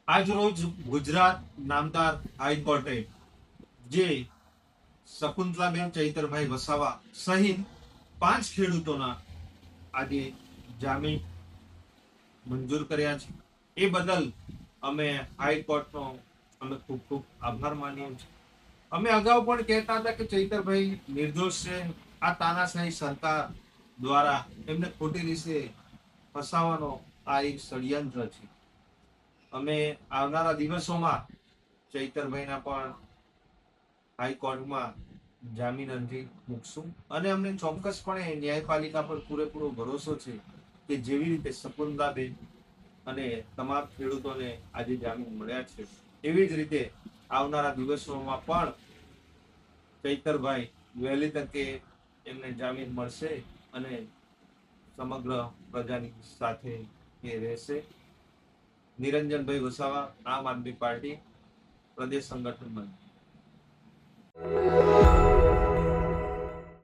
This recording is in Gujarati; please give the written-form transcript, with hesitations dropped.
આજ રોજ ગુજરાત નામદાર હાઈકોર્ટે જે શકુંતલાબેન ચૈતરભાઈ વસાવા સહિત 5 ખેડૂતોના આજે જામીન મંજૂર કર્યા છે. એ બદલ અમે હાઈકોર્ટનો ખૂબ ખૂબ આભાર માનીએ છીએ. અમે અગાઉ પણ કહેતા હતા કે ચૈતરભાઈ નિર્દોષ છે. આ તાનાશાહી સરકાર દ્વારા એમને ખોટી રીતે ફસાવાનો આ એક ષડયંત્ર છે. અમે આવનારા દિવસોમાં ચૈતરભાઈના પણ હાઈકોર્ટમાં જામીન અરજી મૂકશું અને અમને ચોક્કસપણે ન્યાયપાલિકા પર પૂરેપૂરો ભરોસો છે કે જેવી રીતે શકુંતલાબેન અને તમામ ખેડૂતોને આજે જામીન મળ્યા છે એવી જ રીતે આવનારા દિવસોમાં પણ ચૈતરભાઈ વહેલી તકે એમને જામીન મળશે અને સમગ્ર પ્રજાની સાથે એ રહેશે. નિરંજનભાઈ વસાવા, આમ આદમી પાર્ટી, પ્રદેશ સંગઠન મંત્રી.